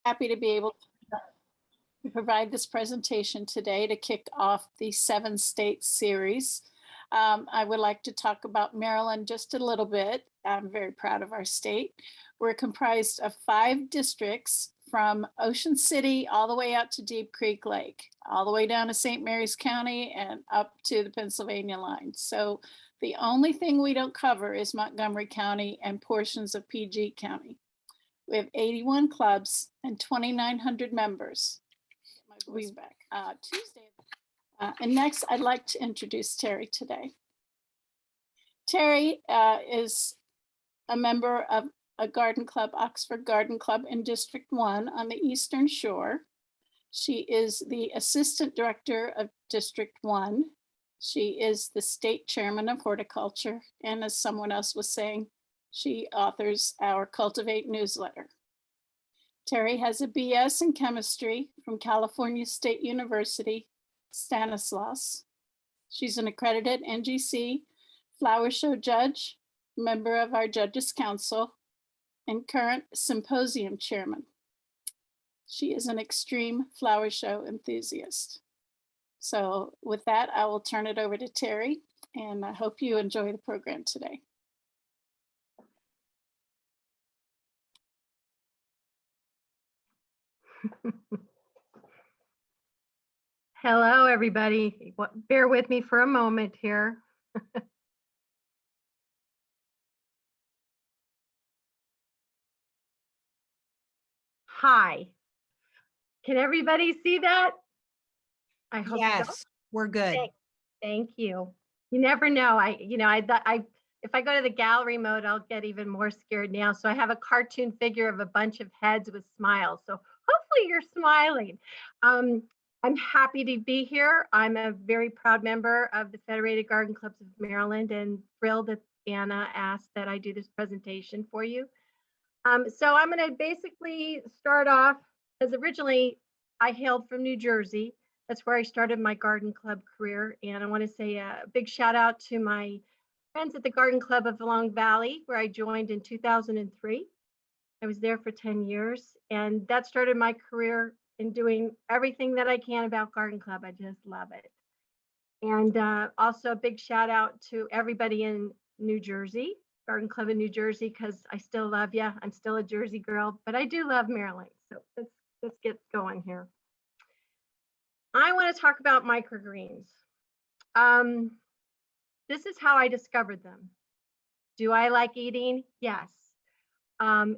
happy to be able to provide this presentation today to kick off the 7-state series. I would like to talk about Maryland just a little bit. I'm very proud of our state. We're comprised of 5 districts from Ocean City all the way out to Deep Creek Lake, all the way down to St. Mary's County and up to the Pennsylvania line. So the only thing we don't cover is Montgomery County and portions of PG County. We have 81 clubs and 2,900 members. My voice back. Tuesday. And next, I'd like to introduce Terry today. Terry is a member of a garden club, Oxford Garden Club in District 1 on the Eastern Shore. She is the Assistant Director of District 1. She is the State Chairman of Horticulture. And as someone else was saying, she authors our Cultivate newsletter. Terry has a BS in chemistry from California State University, Stanislaus. She's an accredited NGC flower show judge, member of our Judges Council, and current symposium chairman. She is an extreme flower show enthusiast. So with that, I will turn it over to Terry, and I hope you enjoy the program today. Hello, everybody. Bear with me for a moment here. Hi. Can everybody see that? I hope yes, so. We're good. Thank you. You never know. If I go to the gallery mode, I'll get even more scared now. So I have a cartoon figure of a bunch of heads with smiles. So hopefully you're smiling. I'm happy to be here. I'm a very proud member of the Federated Garden Clubs of Maryland and thrilled that Anna asked that I do this presentation for you. So I'm going to basically start off as originally I hailed from New Jersey. That's where I started my garden club career. And I want to say a big shout out to my friends at the Garden Club of the Long Valley, where I joined in 2003. I was there for 10 years, and that started my career in doing everything that I can about garden club. I just love it. And also a big shout out to everybody in New Jersey, Garden Club in New Jersey, because I still love you. I'm still a Jersey girl, but I do love Maryland. So let's get going here. I want to talk about microgreens. This is how I discovered them. Do I like eating? Yes.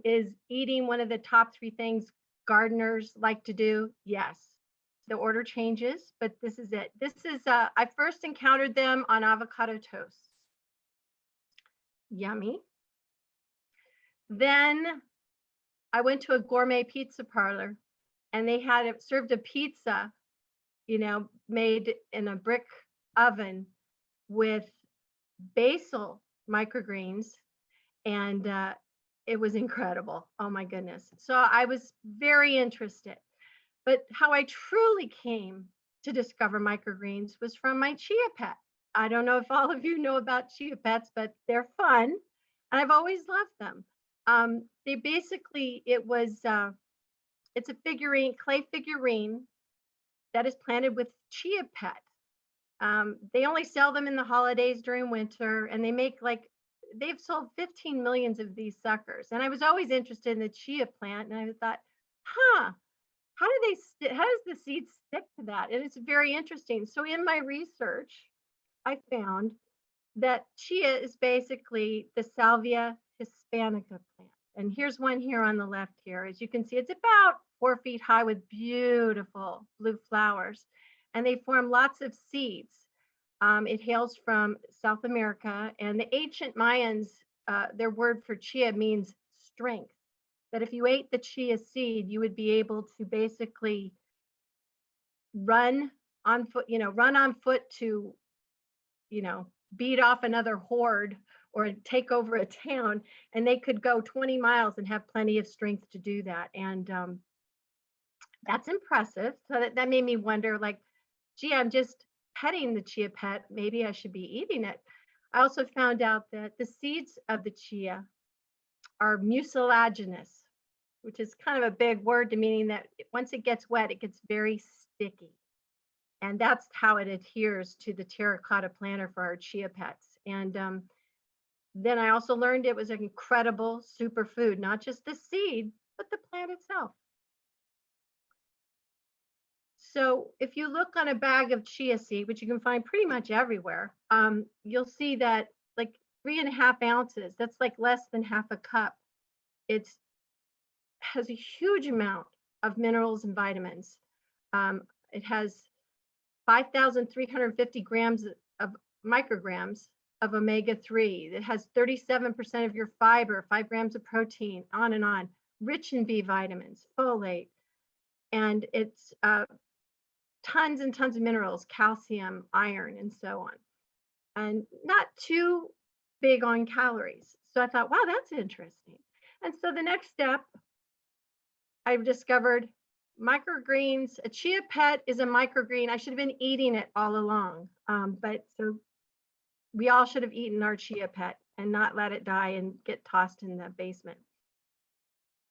Is eating one of the top 3 things gardeners like to do? Yes. The order changes, but this is it. This is, I first encountered them on avocado toast. Yummy. Then I went to a gourmet pizza parlor and they had it served a pizza, made in a brick oven with basil microgreens, and it was incredible. Oh my goodness. So I was very interested. But how I truly came to discover microgreens was from my chia pet. I don't know if all of you know about chia pets, but they're fun. And I've always loved them. They basically, it's a figurine, clay figurine that is planted with chia pet. They only sell them in the holidays during winter, and they've sold 15 million of these suckers. And I was always interested in the chia plant, and I thought, how does the seed stick to that? And it's very interesting. So in my research, I found that chia is basically the Salvia hispanica plant. And here's one here on the left here. As you can see, it's about 4 feet high with beautiful blue flowers. And they form lots of seeds. It hails from South America, and the ancient Mayans, their word for chia means strength. That if you ate the chia seed, you would be able to basically run on foot to, beat off another horde or take over a town, and they could go 20 miles and have plenty of strength to do that. And that's impressive. So that made me wonder, gee, I'm just petting the chia pet. Maybe I should be eating it. I also found out that the seeds of the chia are mucilaginous. which is kind of a big word to meaning that once it gets wet, it gets very sticky. And that's how it adheres to the terracotta planter for our chia pets. And then I also learned it was an incredible superfood, not just the seed, but the plant itself. So if you look on a bag of chia seed, which you can find pretty much everywhere, you'll see that like 3.5 ounces, that's like less than half a cup. It has a huge amount of minerals and vitamins. It has 5,350 grams of micrograms of omega-3. It has 37% of your fiber, 5 grams of protein, on and on. Rich in B vitamins, folate, and it's tons and tons of minerals, calcium, iron, and so on. And not too big on calories. So I thought, wow, that's interesting. And so the next step, I've discovered microgreens. A chia pet is a microgreen. I should have been eating it all along. But so we all should have eaten our chia pet and not let it die and get tossed in the basement.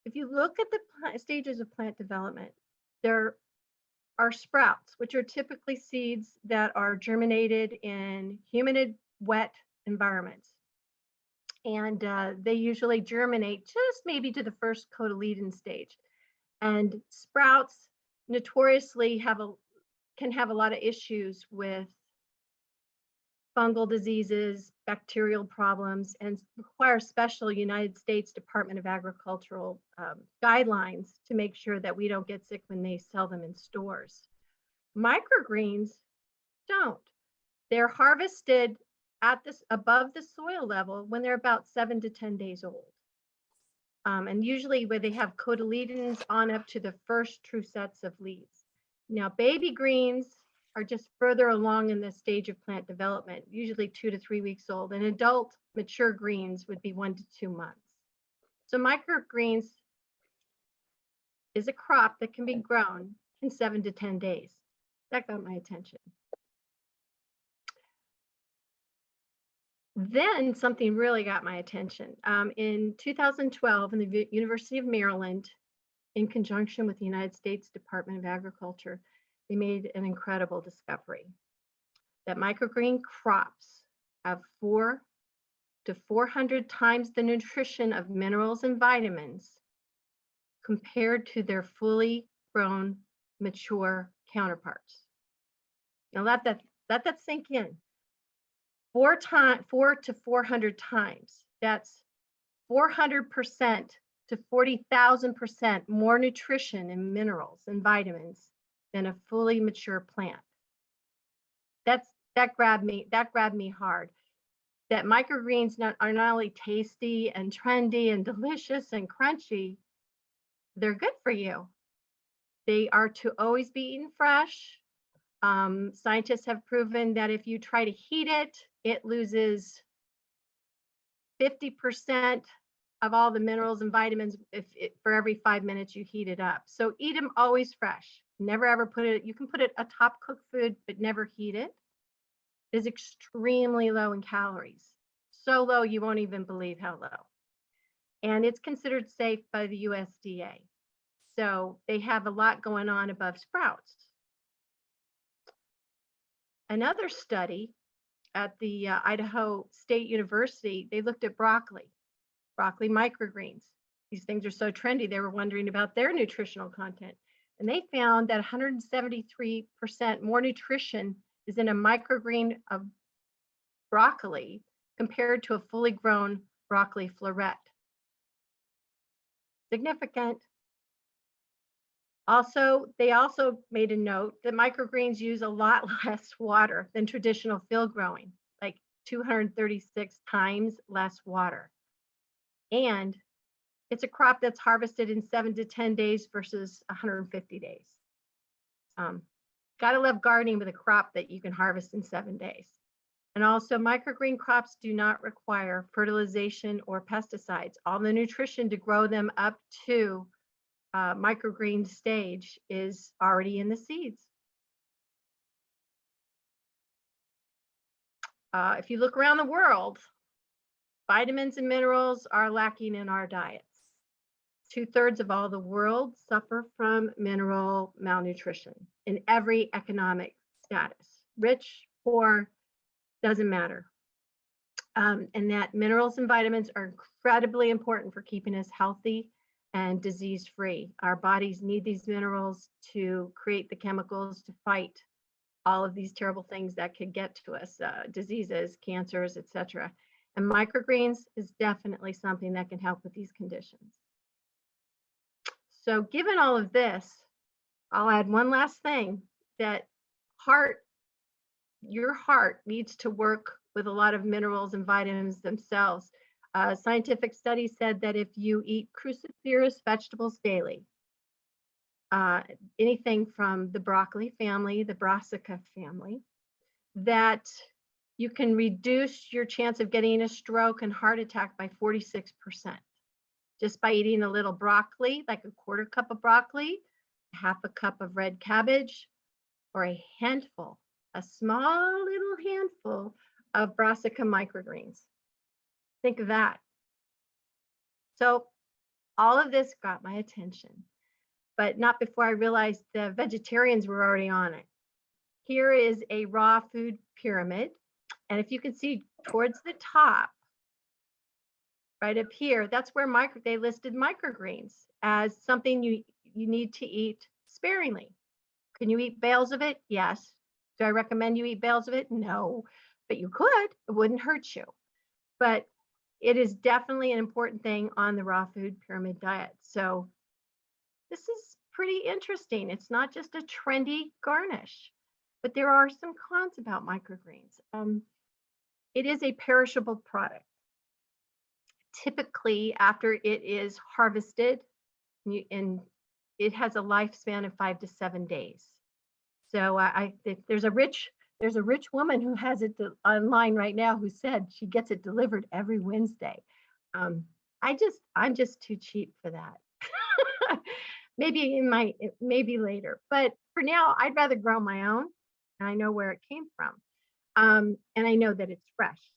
If you look at the stages of plant development, there are sprouts, which are typically seeds that are germinated in humid, wet environments. And they usually germinate just maybe to the first cotyledon stage. And sprouts notoriously can have a lot of issues with fungal diseases, bacterial problems, and require special United States Department of Agricultural guidelines to make sure that we don't get sick when they sell them in stores. Microgreens don't. They're harvested at this above the soil level when they're about 7 to 10 days old. And usually where they have cotyledons on up to the first true sets of leaves. Now, baby greens are just further along in the stage of plant development, usually 2 to 3 weeks old, and adult mature greens would be 1 to 2 months. So microgreens is a crop that can be grown in 7 to 10 days. That got my attention. Then something really got my attention. In 2012, in the University of Maryland, in conjunction with the United States Department of Agriculture, they made an incredible discovery that microgreen crops have 400 to 400 times the nutrition of minerals and vitamins compared to their fully grown, mature counterparts. Now let that sink in. 4 to 400 times. That's 400% to 40,000% more nutrition and minerals and vitamins than a fully mature plant. That grabbed me hard. That microgreens are not only tasty and trendy and delicious and crunchy, they're good for you. They are to always be eaten fresh. Scientists have proven that if you try to heat it, it loses 50% of all the minerals and vitamins for every 5 minutes you heat it up. So eat them always fresh. Never ever put it, you can put it atop cooked food, but never heat it. It is extremely low in calories. So low, you won't even believe how low. And it's considered safe by the USDA. So they have a lot going on above sprouts. Another study at the Idaho State University, they looked at broccoli microgreens. These things are so trendy, they were wondering about their nutritional content. And they found that 173% more nutrition is in a microgreen of broccoli compared to a fully grown broccoli floret. Significant. They also made a note that microgreens use a lot less water than traditional field growing, like 236 times less water. And it's a crop that's harvested in 7 to 10 days versus 150 days. Gotta love gardening with a crop that you can harvest in 7 days. And also microgreen crops do not require fertilization or pesticides. All the nutrition to grow them up to microgreen stage is already in the seeds. If you look around the world, vitamins and minerals are lacking in our diets. 2/3 of all the world suffer from mineral malnutrition in every economic status. Rich, poor, doesn't matter. And that minerals and vitamins are incredibly important for keeping us healthy and disease-free. Our bodies need these minerals to create the chemicals to fight all of these terrible things that could get to us, diseases, cancers, etc. And microgreens is definitely something that can help with these conditions. So given all of this, I'll add one last thing, that your heart needs to work with a lot of minerals and vitamins themselves. Scientific studies said that if you eat cruciferous vegetables daily, anything from the broccoli family, the brassica family, that you can reduce your chance of getting a stroke and heart attack by 46%. Just by eating a little broccoli, like a 1/4 cup of broccoli, 1/2 cup of red cabbage, or a small little handful of brassica microgreens. Think of that. So all of this got my attention, but not before I realized the vegetarians were already on it. Here is a raw food pyramid. And if you can see towards the top, right up here, that's where they listed microgreens as something you need to eat sparingly. Can you eat bales of it? Yes. Do I recommend you eat bales of it? No, but you could. It wouldn't hurt you. But it is definitely an important thing on the raw food pyramid diet. So this is pretty interesting. It's not just a trendy garnish, but there are some cons about microgreens. It is a perishable product. Typically, after it is harvested, and it has a lifespan of 5 to 7 days. So there's a rich woman who has it online right now who said she gets it delivered every Wednesday. I'm just too cheap for that. Maybe later, but for now, I'd rather grow my own, and I know where it came from, and I know that it's fresh.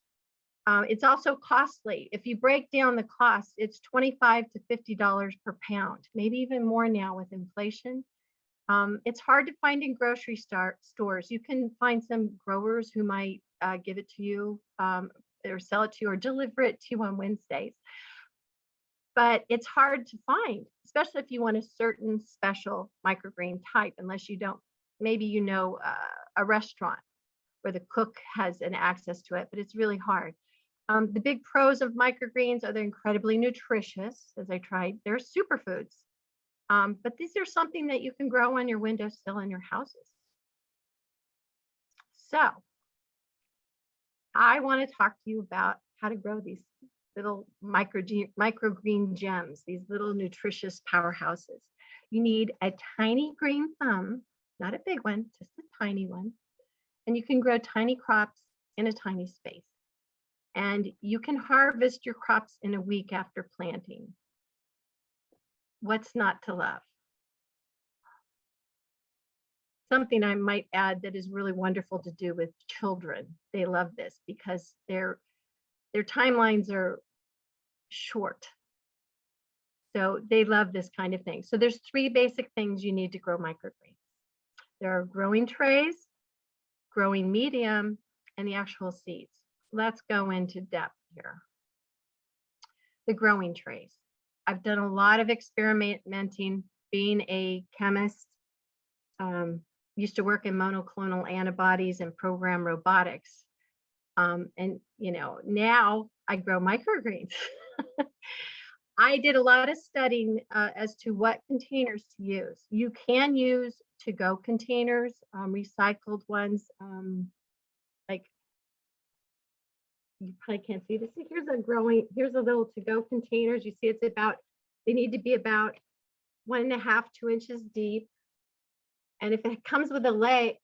It's also costly. If you break down the cost, it's $25 to $50 per pound, maybe even more now with inflation. It's hard to find in grocery stores. You can find some growers who might give it to you, or sell it to you, or deliver it to you on Wednesdays. But it's hard to find, especially if you want a certain special microgreen type, unless you don't, maybe you know a restaurant where the cook has an access to it, but it's really hard. The big pros of microgreens are they're incredibly nutritious, as I tried. They're superfoods. But these are something that you can grow on your windowsill in your houses. So I want to talk to you about how to grow these little microgreen gems, these little nutritious powerhouses. You need a tiny green thumb, not a big one, just a tiny one. And you can grow tiny crops in a tiny space. And you can harvest your crops in a week after planting. What's not to love? Something I might add that is really wonderful to do with children. They love this because their timelines are short. So they love this kind of thing. So there's 3 basic things you need to grow microgreens. There are growing trays, growing medium, and the actual seeds. Let's go into depth here. The growing trays. I've done a lot of experimenting, being a chemist. Used to work in monoclonal antibodies and program robotics. And now I grow microgreens. I did a lot of studying as to what containers to use. You can use to-go containers, recycled ones, like you probably can't see this. Here's a little to-go containers. You see they need to be about 1.5 to 2 inches deep. And if it comes with a lid,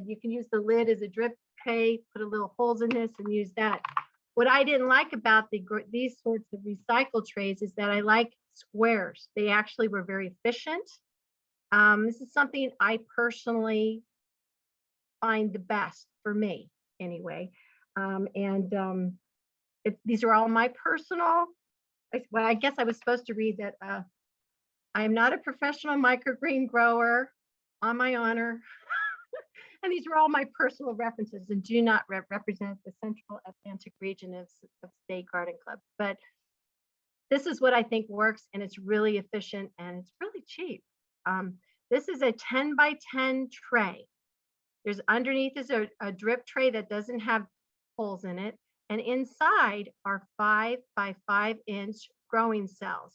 you can use the lid as a drip tray, put a little holes in this and use that. What I didn't like about these sorts of recycled trays is that I like squares. They actually were very efficient. This is something I personally find the best for me anyway. These are all my personal Well, I guess I was supposed to read that I am not a professional microgreen grower, on my honor. And these are all my personal references and do not represent the Central Atlantic region of state garden clubs. But this is what I think works, and it's really efficient and it's really cheap. This is a 10 by 10 tray. There's underneath is a drip tray that doesn't have holes in it. And inside are 5 by 5 inch growing cells.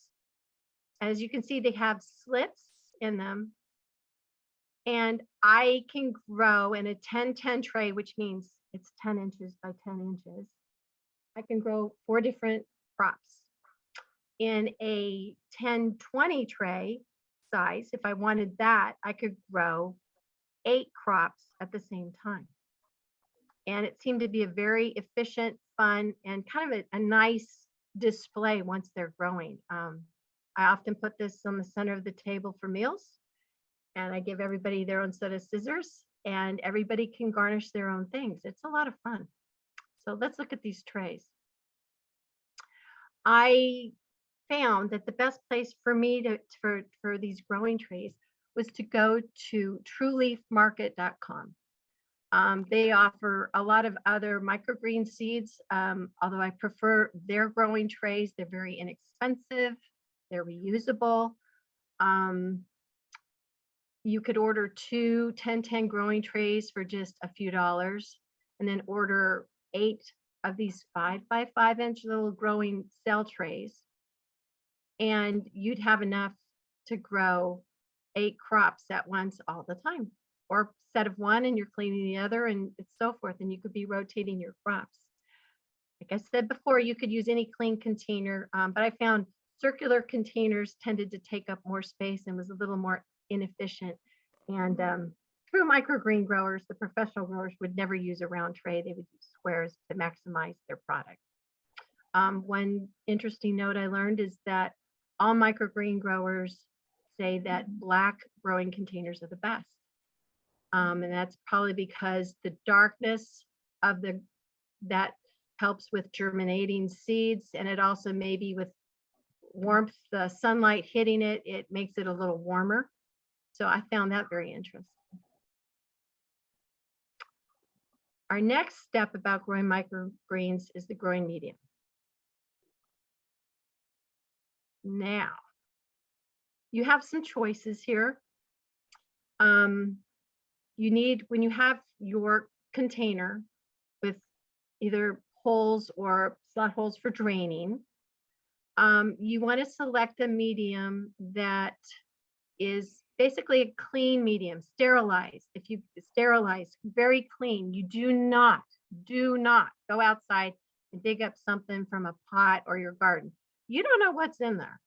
As you can see, they have slits in them. And I can grow in a 10-10 tray, which means it's 10 inches by 10 inches. I can grow 4 different crops. In a 10-20 tray size, if I wanted that, I could grow 8 crops at the same time. And it seemed to be a very efficient, fun, and kind of a nice display once they're growing. I often put this on the center of the table for meals, and I give everybody their own set of scissors, and everybody can garnish their own things. It's a lot of fun. So let's look at these trays. I found that the best place for me for these growing trays was to go to trueleafmarket.com. They offer a lot of other microgreen seeds, although I prefer their growing trays. They're very inexpensive. They're reusable. You could order 2 10-10 growing trays for just a few dollars, and then order 8 of these 5 by 5 inch little growing cell trays. And you'd have enough to grow 8 crops at once all the time, or set of 1 and you're cleaning the other, and it's so forth. And you could be rotating your crops. Like I said before, you could use any clean container, but I found circular containers tended to take up more space and was a little more inefficient. And true microgreen growers, the professional growers, would never use a round tray. They would use squares to maximize their product. One interesting note I learned is that all microgreen growers say that black growing containers are the best. And that's probably because the darkness of that helps with germinating seeds, and it also maybe with warmth, the sunlight hitting it, it makes it a little warmer. So I found that very interesting. Our next step about growing microgreens is the growing medium. Now, you have some choices here. You need, when you have your container with either holes or slot holes for draining, you want to select a medium that is basically a clean medium, sterilized. If you sterilize, very clean. You do not go outside and dig up something from a pot or your garden. You don't know what's in there.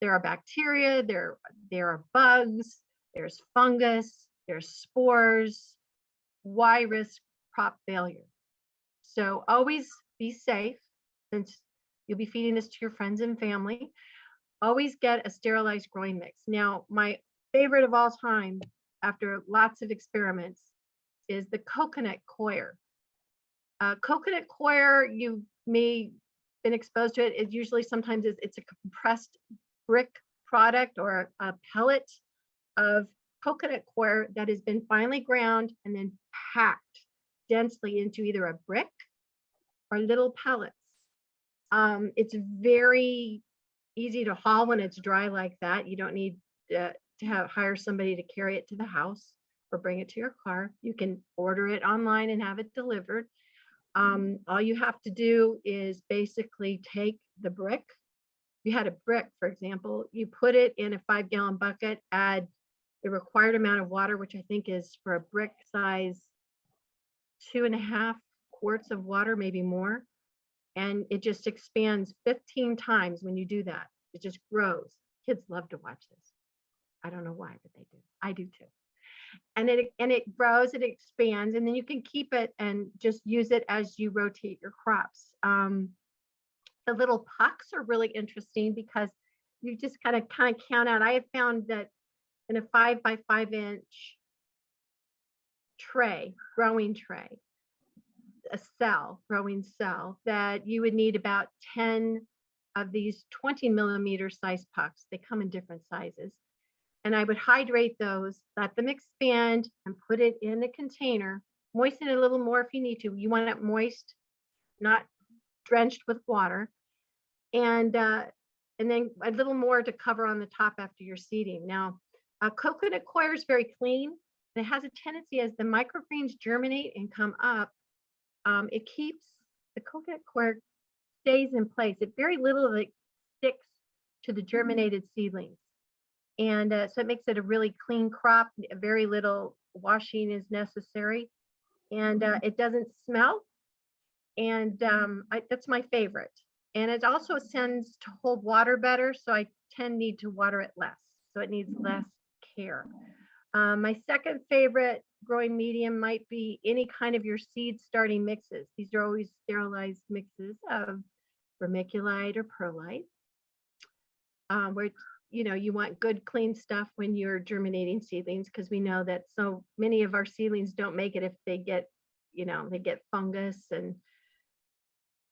There are bacteria, there are bugs, there's fungus, there's spores. Why risk crop failure? So always be safe, since you'll be feeding this to your friends and family. Always get a sterilized growing mix. Now, my favorite of all time, after lots of experiments, is the coconut coir. Coconut coir, you may been exposed to it. It usually sometimes it's a compressed brick product or a pellet of coconut coir that has been finely ground and then packed densely into either a brick or little pellets. It's very easy to haul when it's dry like that. You don't need to hire somebody to carry it to the house or bring it to your car. You can order it online and have it delivered. All you have to do is basically take the brick. If you had a brick, for example, you put it in a 5-gallon bucket, add the required amount of water, which I think is for a brick size 2.5 quarts of water, maybe more. And it just expands 15 times when you do that. It just grows. Kids love to watch this. I don't know why, but they do. I do too. And it grows, it expands, and then you can keep it and just use it as you rotate your crops. The little pucks are really interesting because you just kind of count out. I have found that in a 5 by 5 inch tray, growing tray, a growing cell, that you would need about 10 of these 20 millimeter size pucks. They come in different sizes. And I would hydrate those, let them expand, and put it in a container. Moisten it a little more if you need to. You want it moist, not drenched with water. And then a little more to cover on the top after your seeding. Now, coconut coir is very clean. And it has a tendency, as the microgreens germinate and come up, it keeps the coconut coir stays in place. It very little of it sticks to the germinated seedlings. And so it makes it a really clean crop. Very little washing is necessary. And it doesn't smell. And that's my favorite. And it also tends to hold water better. So I need to water it less. So it needs less care. My second favorite growing medium might be any kind of your seed starting mixes. These are always sterilized mixes of vermiculite or perlite, where you want good clean stuff when you're germinating seedlings, because we know that so many of our seedlings don't make it if they get fungus and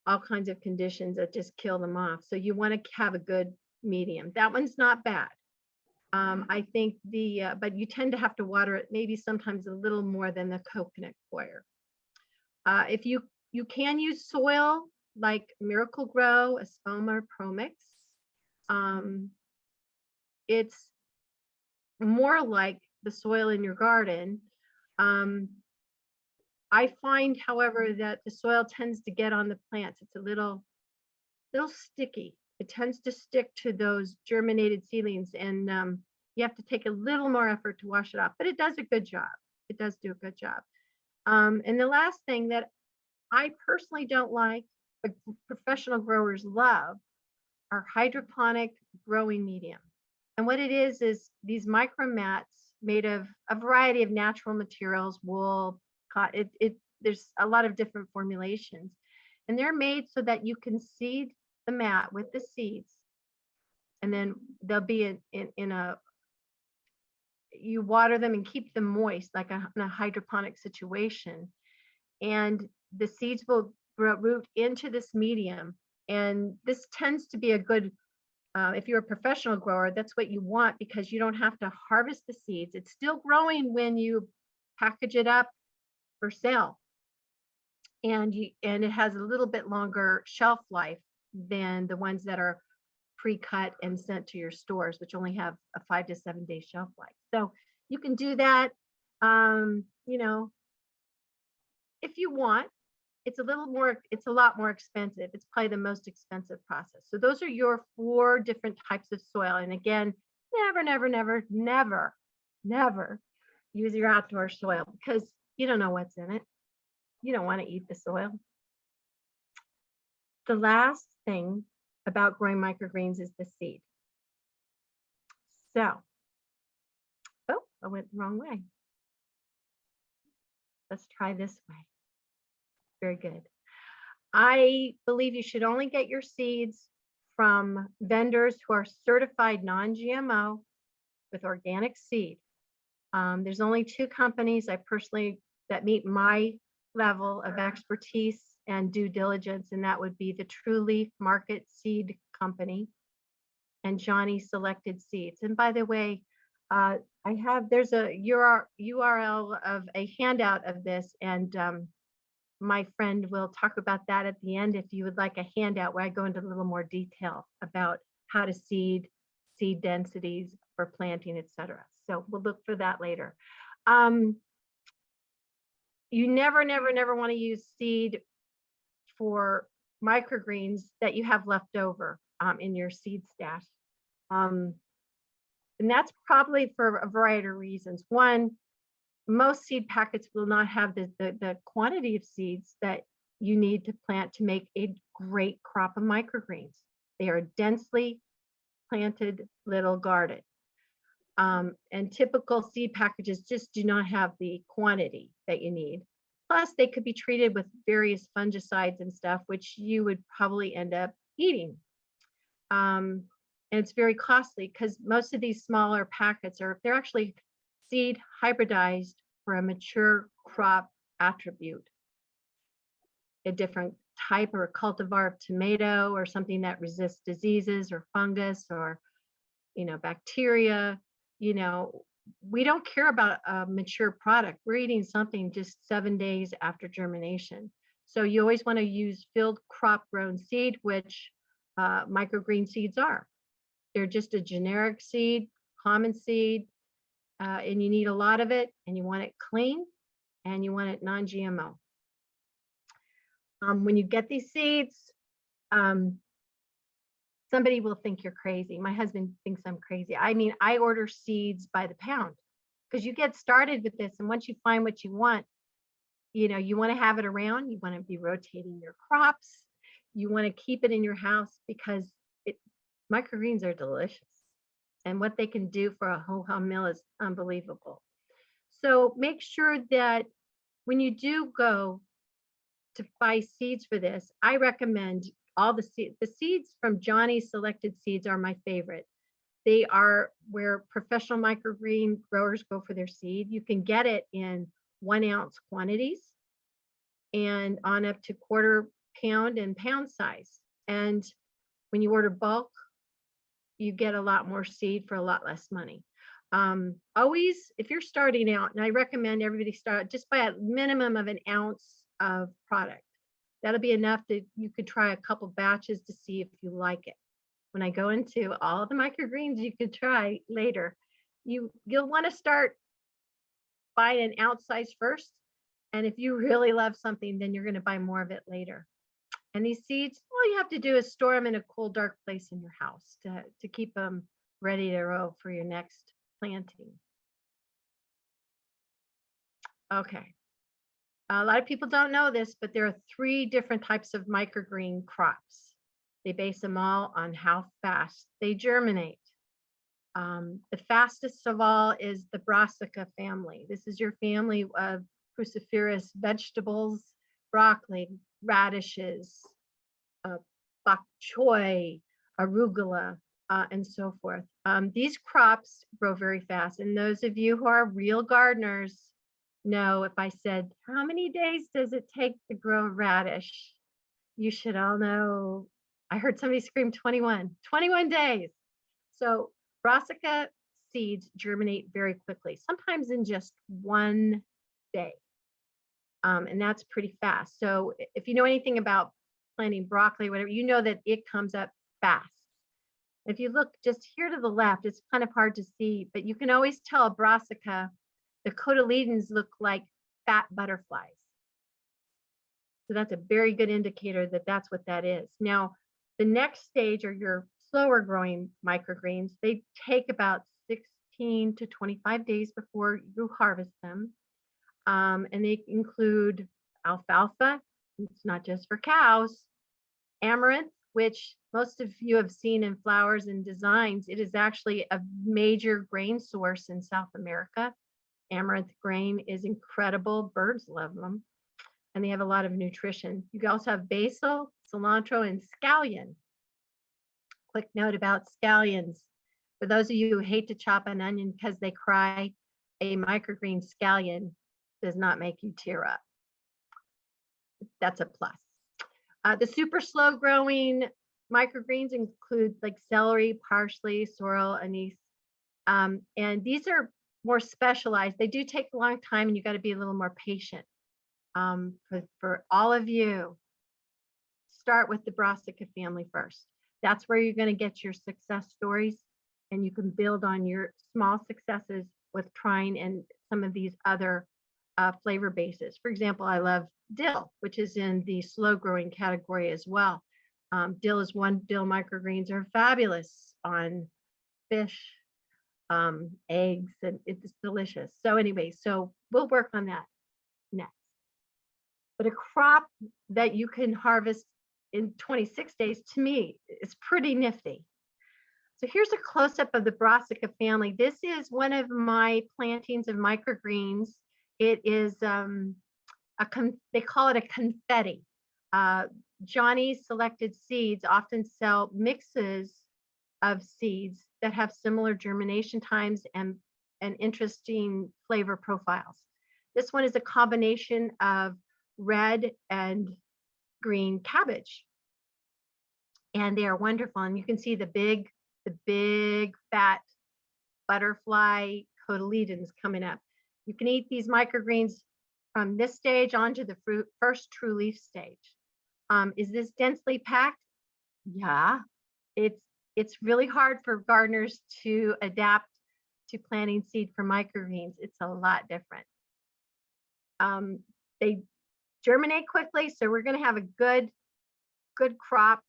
all kinds of conditions that just kill them off. So you want to have a good medium. That one's not bad. I think but you tend to have to water it maybe sometimes a little more than the coconut coir. If you can use soil like Miracle Grow, Espoma, or Promix. It's more like the soil in your garden. I find, however, that the soil tends to get on the plants. It's a little sticky. It tends to stick to those germinated seedlings, and you have to take a little more effort to wash it off, but it does a good job. It does do a good job. And the last thing that I personally don't like, but professional growers love, are hydroponic growing medium. And what it is these micro mats made of a variety of natural materials, wool, cotton. There's a lot of different formulations, and they're made so that you can seed the mat with the seeds, and then they'll be you water them and keep them moist, like in a hydroponic situation, and the seeds will root into this medium. And this tends to be a good, if you're a professional grower, that's what you want, because you don't have to harvest the seeds. It's still growing when you package it up for sale, and it has a little bit longer shelf life than the ones that are pre-cut and sent to your stores, which only have a 5 to 7 day shelf life. So you can do that, if you want. It's a lot more expensive. It's probably the most expensive process. So those are your 4 different types of soil. And again, never use your outdoor soil, because you don't know what's in it. You don't want to eat the soil. The last thing about growing microgreens is the seed. So, I went the wrong way. Let's try this way. Very good. I believe you should only get your seeds from vendors who are certified non-GMO with organic seed. There's only 2 companies that meet my level of expertise and due diligence, and that would be the True Leaf Market Seed Company and Johnny Selected Seeds. And by the way, there's a URL of a handout of this, and my friend will talk about that at the end if you would like a handout where I go into a little more detail about how to seed densities for planting, etc. So we'll look for that later. You never want to use seed for microgreens that you have left over in your seed stash. And that's probably for a variety of reasons. One, most seed packets will not have the quantity of seeds that you need to plant to make a great crop of microgreens. They are densely planted little garden. And typical seed packages just do not have the quantity that you need. Plus, they could be treated with various fungicides and stuff, which you would probably end up eating. And it's very costly, because most of these smaller packets they're actually seed hybridized for a mature crop attribute, a different type or cultivar of tomato or something that resists diseases or fungus or, bacteria. You know, we don't care about a mature product. We're eating something just 7 days after germination. So you always want to use field crop grown seed, which microgreen seeds are. They're just a generic seed, common seed, and you need a lot of it, and you want it clean, and you want it non-GMO. When you get these seeds, somebody will think you're crazy. My husband thinks I'm crazy. I mean, I order seeds by the pound because you get started with this, and once you find what you want, you want to have it around. You want to be rotating your crops. You want to keep it in your house because microgreens are delicious, and what they can do for a whole home meal is unbelievable. So make sure that when you do go to buy seeds for this, I recommend all the seeds. The seeds from Johnny's Selected Seeds are my favorite. They are where professional microgreen growers go for their seed. You can get it in 1 ounce quantities and on up to 1/4 pound and pound size. And when you order bulk, you get a lot more seed for a lot less money. Always, if you're starting out, and I recommend everybody start just by a minimum of 1 ounce of product. That'll be enough that you could try a couple batches to see if you like it. When I go into all the microgreens you could try later, you'll want to start buying an ounce size first. And if you really love something, then you're going to buy more of it later. And these seeds, all you have to do is store them in a cool, dark place in your house to keep them ready to roll for your next planting. Okay. A lot of people don't know this, but there are 3 different types of microgreen crops. They base them all on how fast they germinate. The fastest of all is the Brassica family. This is your family of cruciferous vegetables, broccoli, radishes, bok choy, arugula, and so forth. These crops grow very fast. And those of you who are real gardeners know if I said, how many days does it take to grow a radish? You should all know. I heard somebody scream 21 days. So brassica seeds germinate very quickly, sometimes in just 1 day. And that's pretty fast. So if you know anything about planting broccoli, whatever, you know that it comes up fast. If you look just here to the left, it's kind of hard to see, but you can always tell a brassica, the cotyledons look like fat butterflies. So that's a very good indicator that that's what that is. Now, the next stage are your slower growing microgreens. They take about 16 to 25 days before you harvest them. And they include alfalfa. It's not just for cows. Amaranth, which most of you have seen in flowers and designs. It is actually a major grain source in South America. Amaranth grain is incredible. Birds love them. And they have a lot of nutrition. You can also have basil, cilantro, and scallion. Quick note about scallions. For those of you who hate to chop an onion because they cry, a microgreen scallion does not make you tear up. That's a plus. The super slow growing microgreens include like celery, parsley, sorrel, anise. And these are more specialized. They do take a long time and you got to be a little more patient. For all of you, start with the brassica family first. That's where you're going to get your success stories, and you can build on your small successes with trying and some of these other flavor bases. For example, I love dill, which is in the slow growing category as well. Dill microgreens are fabulous on fish, eggs, and it's delicious. So anyway, so we'll work on that next. But a crop that you can harvest in 26 days, to me, is pretty nifty. So here's a close-up of the brassica family. This is one of my plantings of microgreens. It is they call it a confetti. Johnny's Selected Seeds often sell mixes of seeds that have similar germination times and interesting flavor profiles. This one is a combination of red and green cabbage. And they are wonderful. And you can see the big fat butterfly cotyledons coming up. You can eat these microgreens from this stage onto the first true leaf stage. Is this densely packed? Yeah, it's really hard for gardeners to adapt to planting seed for microgreens. It's a lot different. They germinate quickly, so we're going to have a good crop.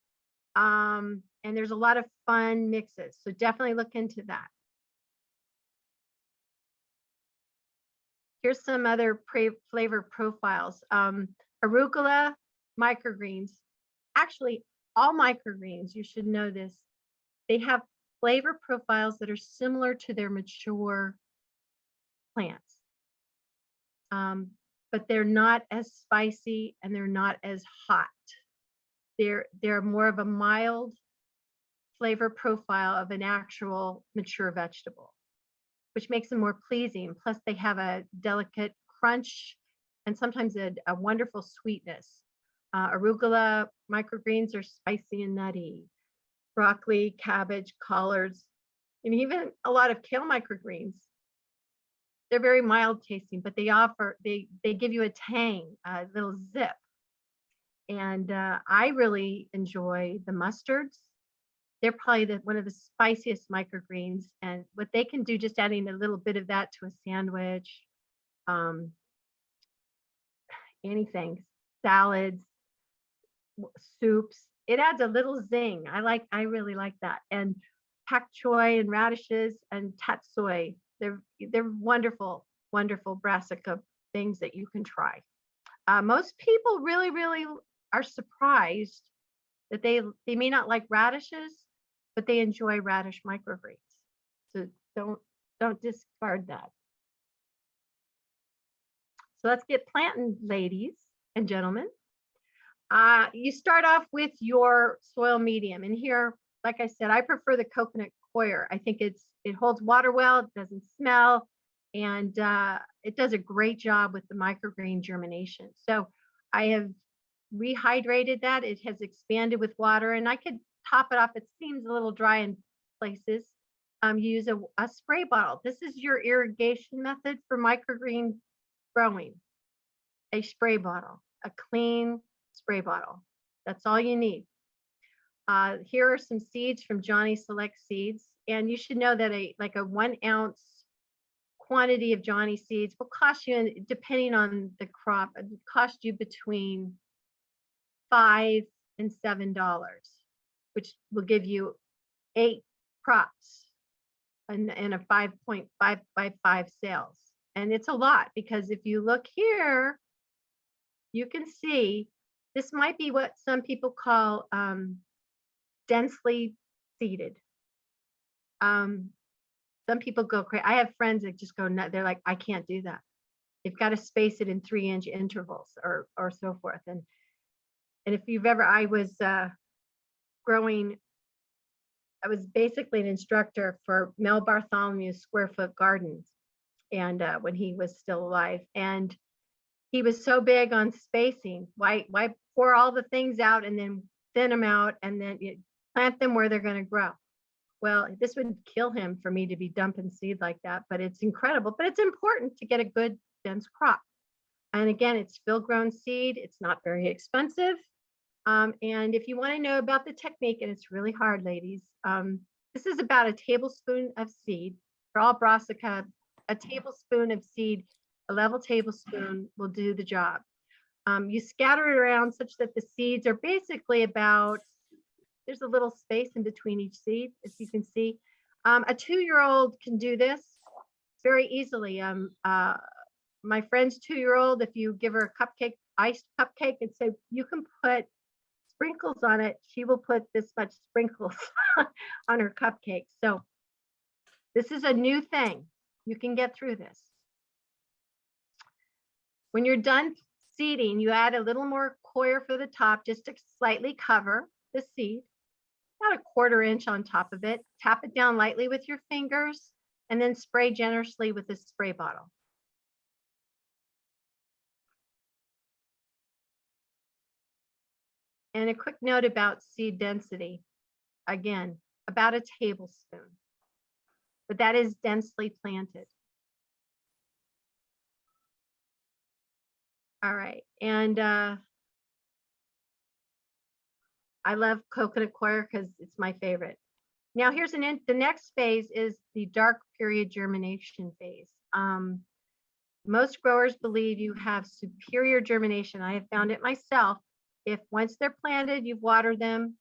And there's a lot of fun mixes, so definitely look into that. Here's some other flavor profiles. Arugula microgreens. Actually, all microgreens, you should know this, they have flavor profiles that are similar to their mature plants. But they're not as spicy and they're not as hot. They're more of a mild flavor profile of an actual mature vegetable, which makes them more pleasing. Plus, they have a delicate crunch and sometimes a wonderful sweetness. Arugula microgreens are spicy and nutty. Broccoli, cabbage, collards, and even a lot of kale microgreens. They're very mild tasting, but they give you a tang, a little zip. And I really enjoy the mustards. They're probably one of the spiciest microgreens, and what they can do, just adding a little bit of that to a sandwich, anything, salads, soups, it adds a little zing. I really like that. And pak choi and radishes and tatsoi, they're wonderful brassica things that you can try. Most people really are surprised that they may not like radishes, but they enjoy radish microgreens. So don't discard that. So let's get planting, ladies and gentlemen. You start off with your soil medium, and here, like I said, I prefer the coconut coir. I think it holds water well, it doesn't smell, and it does a great job with the microgreen germination. So I have rehydrated that. It has expanded with water, and I could top it off. It seems a little dry in places. Use a spray bottle. This is your irrigation method for microgreen growing. A spray bottle, a clean spray bottle. That's all you need. Here are some seeds from Johnny Select Seeds, and you should know that a 1 ounce quantity of Johnny seeds will cost you, depending on the crop, it cost you between $5 and $7, which will give you 8 crops and a 5.5 sales. And it's a lot, because if you look here, you can see this might be what some people call densely seeded. Some people go crazy. I have friends that just go nuts. They're like, I can't do that. They've got to space it in 3-inch intervals or so forth. And if you've ever, I was basically an instructor for Mel Bartholomew's Square Foot Gardens, and when he was still alive, and he was so big on spacing. Why pour all the things out and then thin them out and then plant them where they're going to grow? Well, this would kill him for me to be dumping seed like that, but it's incredible. But it's important to get a good dense crop. And again, it's field grown seed. It's not very expensive. And if you want to know about the technique, and it's really hard, ladies, this is about a tablespoon of seed. For all brassica, a tablespoon of seed, a level tablespoon will do the job. You scatter it around such that the seeds are basically about, there's a little space in between each seed, as you can see. A 2-year-old can do this very easily. My friend's 2-year-old, if you give her a cupcake, iced cupcake, and say you can put sprinkles on it, she will put this much sprinkles on her cupcake. So this is a new thing. You can get through this. When you're done seeding, you add a little more coir for the top, just to slightly cover the seed, about a 1/4 inch on top of it. Tap it down lightly with your fingers, and then spray generously with a spray bottle. And a quick note about seed density. Again, about a tablespoon, but that is densely planted. All right, and I love coconut coir because it's my favorite. Now here's the next phase is the dark period germination phase. Most growers believe you have superior germination. I have found it myself. If once they're planted, you've watered them,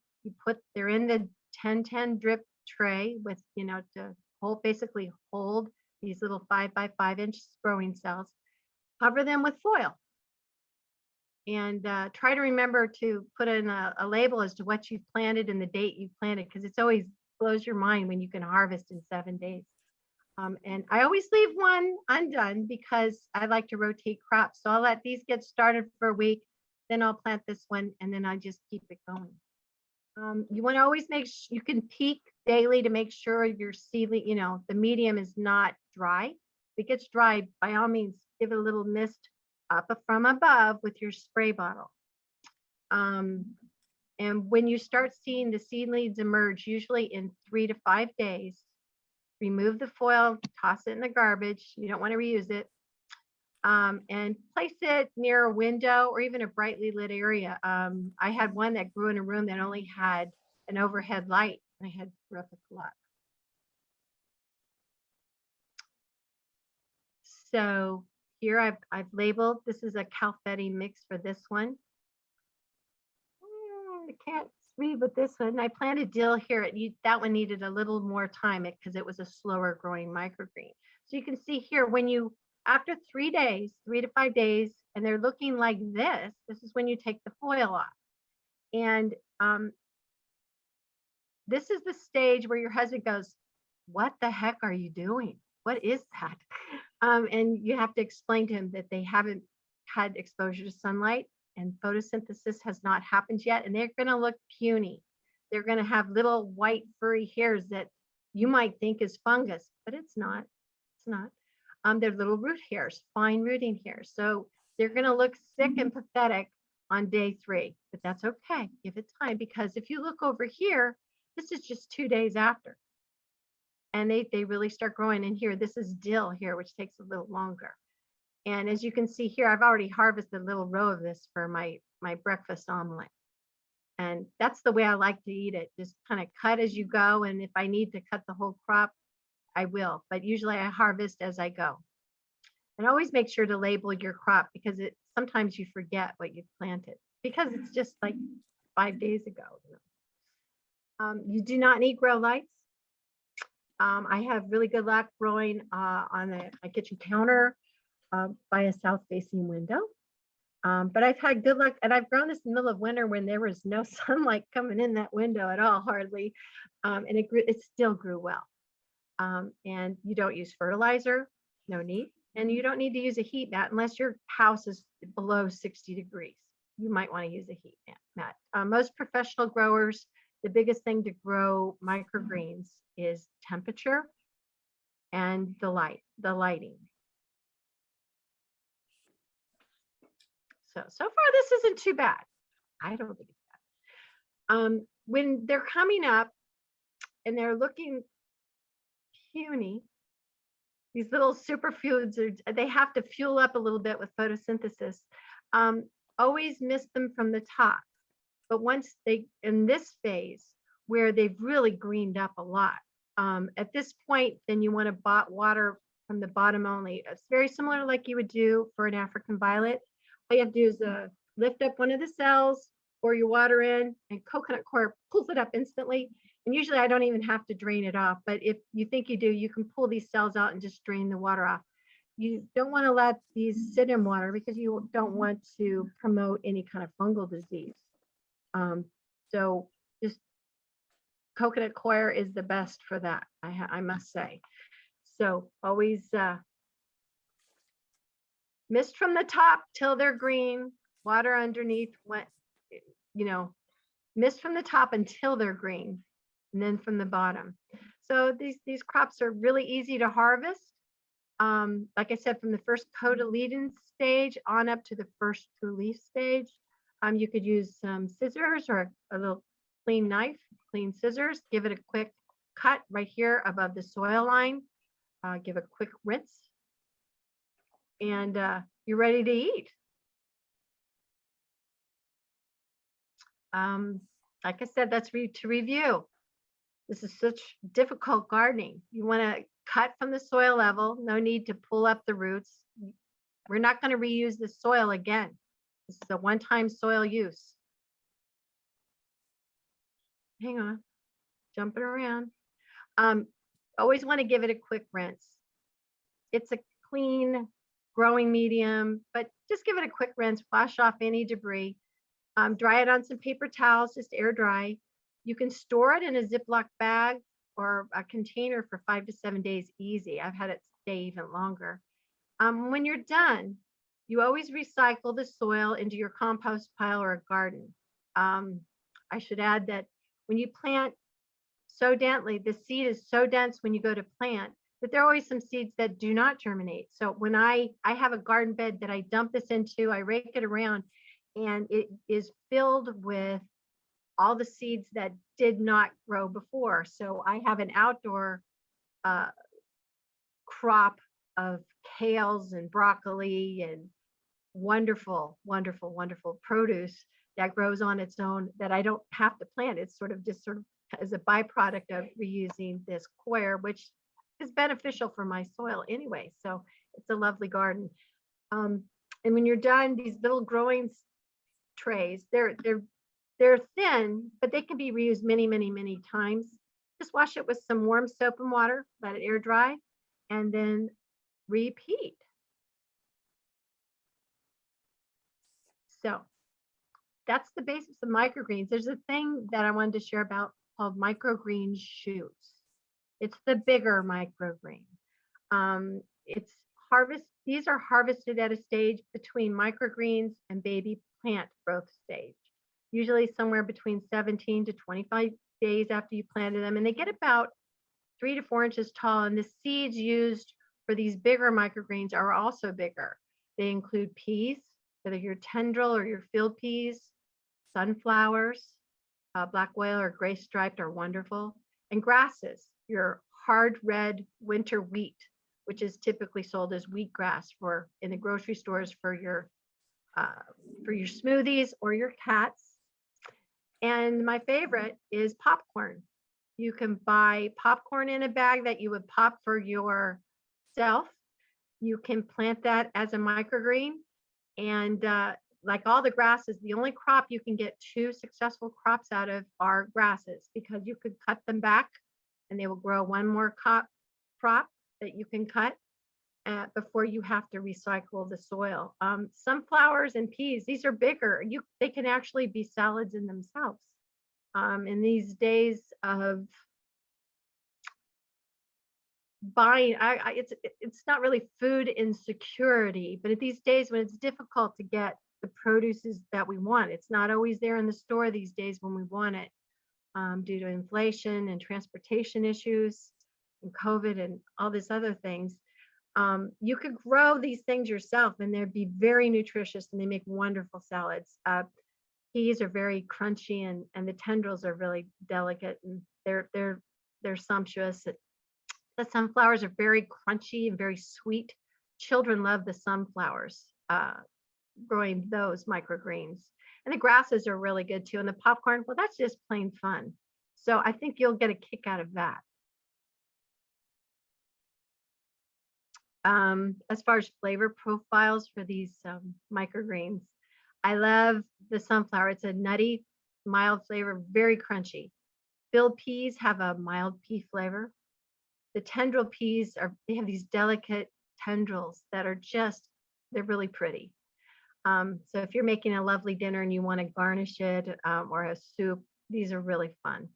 they're in the 10-10 drip tray with, to basically hold these little 5 by 5 inch growing cells, cover them with foil. And try to remember to put in a label as to what you've planted and the date you planted, because it's always blows your mind when you can harvest in 7 days. And I always leave one undone because I like to rotate crops. So I'll let these get started for a week, then I'll plant this one, and then I just keep it going. You want to always you can peek daily to make sure your seedling, the medium is not dry. If it gets dry, by all means, give it a little mist up from above with your spray bottle. And when you start seeing the seedlings emerge, usually in 3 to 5 days, remove the foil, toss it in the garbage. You don't want to reuse it. And place it near a window or even a brightly lit area. I had one that grew in a room that only had an overhead light, and I had terrific luck. So here I've labeled, this is a Calfetti mix for this one. I can't read with this one. I planted dill here. That one needed a little more time because it was a slower growing microgreen. So you can see here after 3 days, 3 to 5 days, and they're looking like this is when you take the foil off. And this is the stage where your husband goes, "What the heck are you doing? What is that?" And you have to explain to him that they haven't had exposure to sunlight and photosynthesis has not happened yet, and they're going to look puny. They're going to have little white furry hairs that you might think is fungus, but it's not. It's not. They're little root hairs, fine rooting hairs. So they're going to look sick and pathetic on day 3, but that's okay. Give it time, because if you look over here, this is just 2 days after. And they really start growing in here. This is dill here, which takes a little longer. And as you can see here, I've already harvested a little row of this for my breakfast omelet. And that's the way I like to eat it. Just kind of cut as you go. And if I need to cut the whole crop, I will. But usually I harvest as I go. And always make sure to label your crop, because sometimes you forget what you've planted because it's just like 5 days ago. You do not need grow lights. I have really good luck growing on my kitchen counter by a south-facing window. But I've had good luck, and I've grown this in the middle of winter when there was no sunlight coming in that window at all, hardly. And it still grew well. And you don't use fertilizer, no need. And you don't need to use a heat mat unless your house is below 60 degrees. You might want to use a heat mat. Most professional growers, the biggest thing to grow microgreens is temperature and the lighting. So far this isn't too bad. I don't think it's bad. When they're coming up and they're looking puny, these little superfoods they have to fuel up a little bit with photosynthesis. Always mist them from the top. But once in this phase where they've really greened up a lot, at this point, then you want to water from the bottom only. It's very similar like you would do for an African violet. All you have to do is lift up one of the cells, pour your water in, and coconut coir pulls it up instantly. And usually I don't even have to drain it off, but if you think you do, you can pull these cells out and just drain the water off. You don't want to let these sit in water because you don't want to promote any kind of fungal disease. So just coconut coir is the best for that, I must say. So always mist from the top till they're green, water underneath, mist from the top until they're green, and then from the bottom. So these crops are really easy to harvest. Like I said, from the first cotyledon stage on up to the first true leaf stage. You could use some scissors or a little clean knife, clean scissors. Give it a quick cut right here above the soil line. Give a quick rinse, and you're ready to eat. Like I said, that's to review. This is such difficult gardening. You want to cut from the soil level. No need to pull up the roots. We're not going to reuse the soil again. This is a one-time soil use. Hang on, jumping around. Always want to give it a quick rinse. It's a clean growing medium, but just give it a quick rinse, wash off any debris. Dry it on some paper towels, just air dry. You can store it in a Ziploc bag or a container for 5 to 7 days easy. I've had it stay even longer. When you're done, you always recycle the soil into your compost pile or a garden. I should add that when you plant so densely, the seed is so dense when you go to plant that there are always some seeds that do not germinate. So when I have a garden bed that I dump this into, I rake it around, and it is filled with all the seeds that did not grow before. So I have an outdoor crop of kales and broccoli and wonderful, wonderful, wonderful produce that grows on its own that I don't have to plant. It's sort of as a byproduct of reusing this coir, which is beneficial for my soil anyway. So it's a lovely garden. And when you're done, these little growing trays, they're thin, but they can be reused many, many, many times. Just wash it with some warm soap and water, let it air dry, and then repeat. So that's the basics of microgreens. There's a thing that I wanted to share about called microgreen shoots. It's the bigger microgreen. These are harvested at a stage between microgreens and baby plant growth stage, usually somewhere between 17 to 25 days after you planted them. And they get about 3 to 4 inches tall. And the seeds used for these bigger microgreens are also bigger. They include peas, whether your tendril or your field peas, sunflowers, black whale or gray striped are wonderful, and grasses, your hard red winter wheat, which is typically sold as wheatgrass in the grocery stores for your smoothies or your cats. And my favorite is popcorn. You can buy popcorn in a bag that you would pop for yourself. You can plant that as a microgreen. And like all the grasses, the only crop you can get 2 successful crops out of are grasses, because you could cut them back and they will grow one more crop that you can cut before you have to recycle the soil. Sunflowers and peas, these are bigger. They can actually be salads in themselves. In these days of buying, it's not really food insecurity, but at these days when it's difficult to get the produces that we want, it's not always there in the store these days when we want it, due to inflation and transportation issues and COVID and all these other things. You could grow these things yourself and they'd be very nutritious, and they make wonderful salads. Peas are very crunchy, and the tendrils are really delicate, and they're sumptuous. The sunflowers are very crunchy and very sweet. Children love the sunflowers, growing those microgreens. And the grasses are really good too. And the popcorn, well, that's just plain fun. So I think you'll get a kick out of that. As far as flavor profiles for these microgreens, I love the sunflower. It's a nutty, mild flavor, very crunchy. Field peas have a mild pea flavor. The tendril peas they have these delicate tendrils that are they're really pretty. So if you're making a lovely dinner and you want to garnish it or a soup, these are really fun.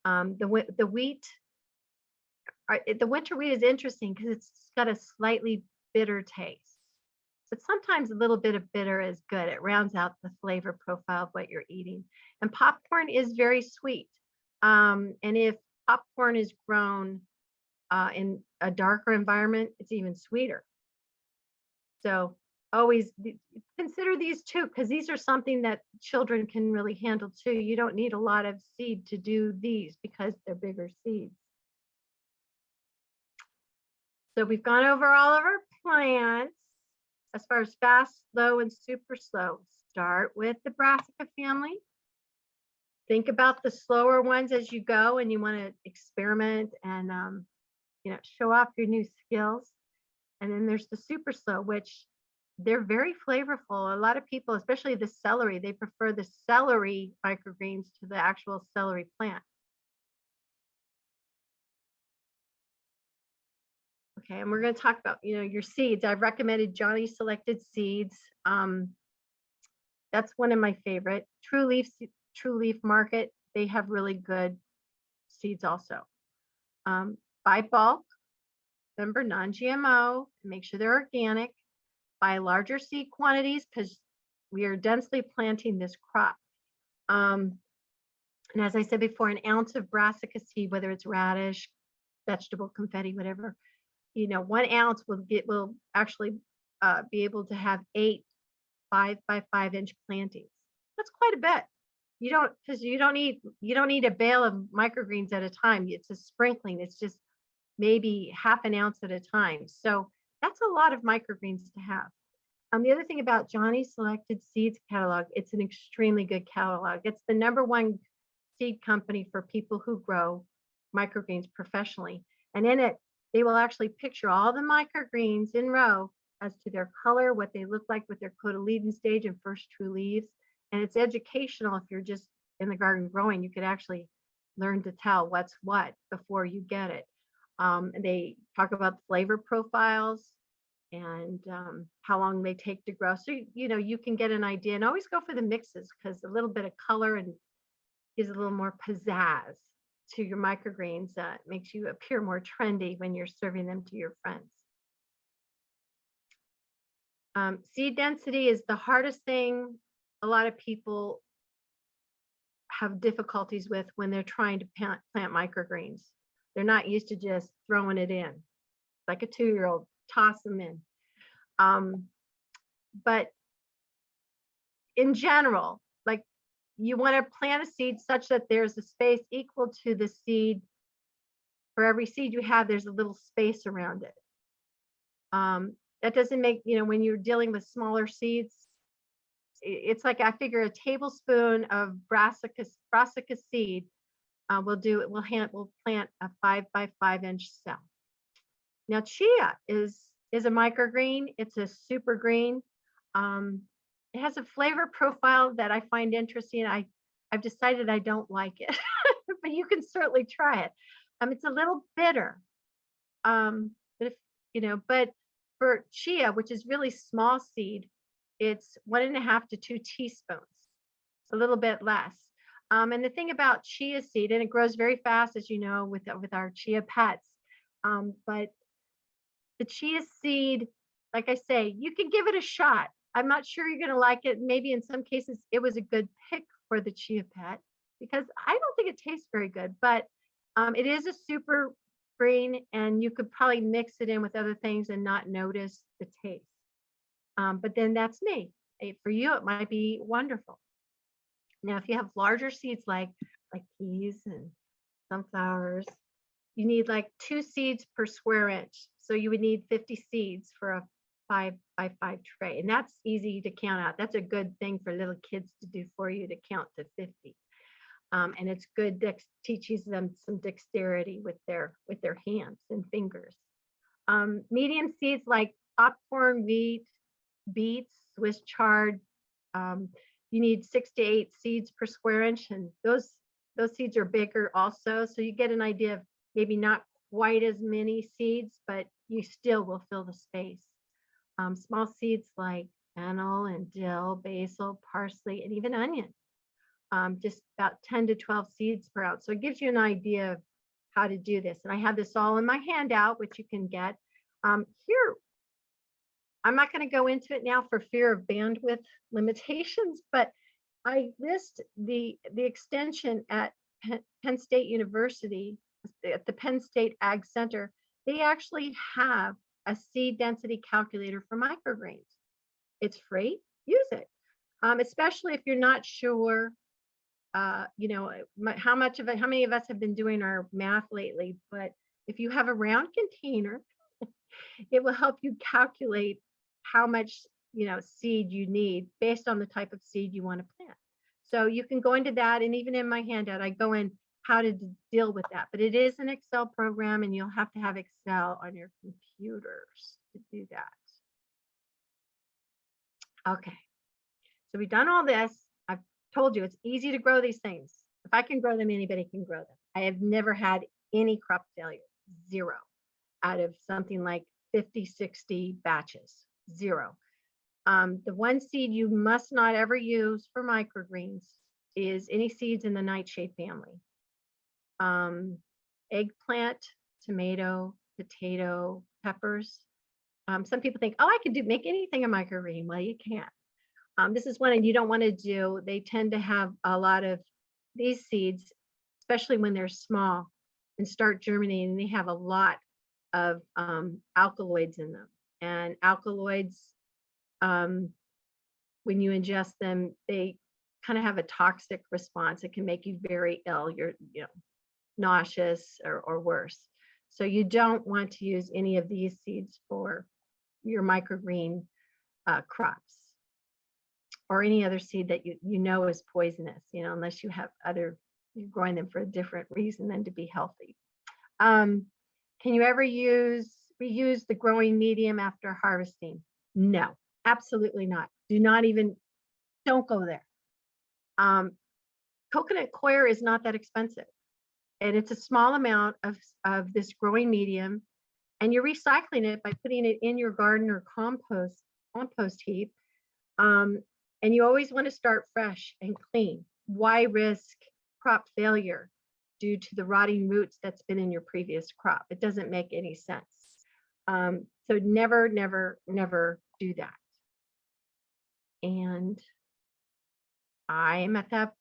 The wheat, the winter wheat is interesting because it's got a slightly bitter taste. But sometimes a little bit of bitter is good. It rounds out the flavor profile of what you're eating. And popcorn is very sweet. And if popcorn is grown in a darker environment, it's even sweeter. So always consider these too, because these are something that children can really handle too. You don't need a lot of seed to do these because they're bigger seeds. So we've gone over all of our plants as far as fast, slow, and super slow. Start with the brassica family. Think about the slower ones as you go and you want to experiment and show off your new skills. And then there's the super slow, which they're very flavorful. A lot of people, especially the celery, they prefer the celery microgreens to the actual celery plant. Okay, and we're going to talk about, your seeds. I've recommended Johnny Selected Seeds. That's one of my favorite. True Leaf Market, they have really good seeds also. Buy bulk, remember non-GMO, make sure they're organic. Buy larger seed quantities because we are densely planting this crop. And as I said before, an ounce of brassica seed, whether it's radish, vegetable, confetti, whatever, 1 ounce will actually be able to have 8 5-by-5-inch plantings. That's quite a bit. You don't need a bale of microgreens at a time. It's a sprinkling. It's just maybe half an ounce at a time. So that's a lot of microgreens to have. The other thing about Johnny Selected Seeds catalog, it's an extremely good catalog. It's the #1 seed company for people who grow microgreens professionally. And in it, they will actually picture all the microgreens in row as to their color, what they look like with their cotyledon stage and first true leaves. And it's educational if you're just in the garden growing. You could actually learn to tell what's what before you get it. And they talk about flavor profiles and how long they take to grow. So, you can get an idea, and always go for the mixes because a little bit of color and gives a little more pizzazz to your microgreens. Makes you appear more trendy when you're serving them to your friends. Seed density is the hardest thing a lot of people have difficulties with when they're trying to plant microgreens. They're not used to just throwing it in like a 2-year-old, toss them in. But in general, like, you want to plant a seed such that there's a space equal to the seed. For every seed you have, there's a little space around it. That doesn't make, when you're dealing with smaller seeds, it's like, I figure a tablespoon of brassica seed we'll plant a 5-by-5-inch cell. Now, chia is a microgreen. It's a super green. It has a flavor profile that I find interesting. I've decided I don't like it, but you can certainly try it. It's a little bitter. But for chia, which is really small seed, it's 1.5 to 2 teaspoons, a little bit less. And the thing about chia seed, and it grows very fast, as you know, with our chia pets. But the chia seed, like I say, you can give it a shot. I'm not sure you're going to like it. Maybe in some cases it was a good pick for the chia pet because I don't think it tastes very good, but it is a super green and you could probably mix it in with other things and not notice the taste. But then that's me. For you, it might be wonderful. Now, if you have larger seeds like peas and sunflowers, you need like 2 seeds per square inch. So you would need 50 seeds for a 5-by-5 tray. And that's easy to count out. That's a good thing for little kids to do for you, to count to 50. And it's good, teaches them some dexterity with their hands and fingers. Medium seeds like popcorn, wheat, beets, Swiss chard. You need 6 to 8 seeds per square inch, and those seeds are bigger also. So you get an idea of maybe not quite as many seeds, but you still will fill the space. Small seeds like fennel and dill, basil, parsley, and even onion. Just about 10 to 12 seeds per ounce. So it gives you an idea of how to do this. And I have this all in my handout, which you can get. Here, I'm not going to go into it now for fear of bandwidth limitations, but I list the extension at Penn State University, at the Penn State Ag Center. They actually have a seed density calculator for microgreens. It's free. Use it. Especially if you're not sure, you know, how many of us have been doing our math lately, but if you have a round container, it will help you calculate how much, you know, seed you need based on the type of seed you want to plant. So you can go into that, and even in my handout, I go in how to deal with that. But it is an Excel program, and you'll have to have Excel on your computers to do that. Okay, so we've done all this. I've told you it's easy to grow these things. If I can grow them, anybody can grow them. I have never had any crop failure, zero, out of something like 50, 60 batches, zero. The one seed you must not ever use for microgreens is any seeds in the nightshade family. Eggplant, tomato, potato, peppers. Some people think, oh, I can make anything a microgreen. Well, you can't. This is one you don't want to do. They tend to have a lot of these seeds, especially when they're small and start germinating. They have a lot of alkaloids in them. And alkaloids, when you ingest them, they kind of have a toxic response. It can make you very ill. You're, you know, nauseous or worse. So you don't want to use any of these seeds for your microgreen crops, or any other seed that you know is poisonous, you know, unless you have you're growing them for a different reason than to be healthy. Can you ever reuse the growing medium after harvesting? No, absolutely not. Don't go there. Coconut coir is not that expensive, and it's a small amount of this growing medium, and you're recycling it by putting it in your garden or compost heap. And you always want to start fresh and clean. Why risk crop failure due to the rotting roots that's been in your previous crop? It doesn't make any sense. So never, never, never do that. And I am at that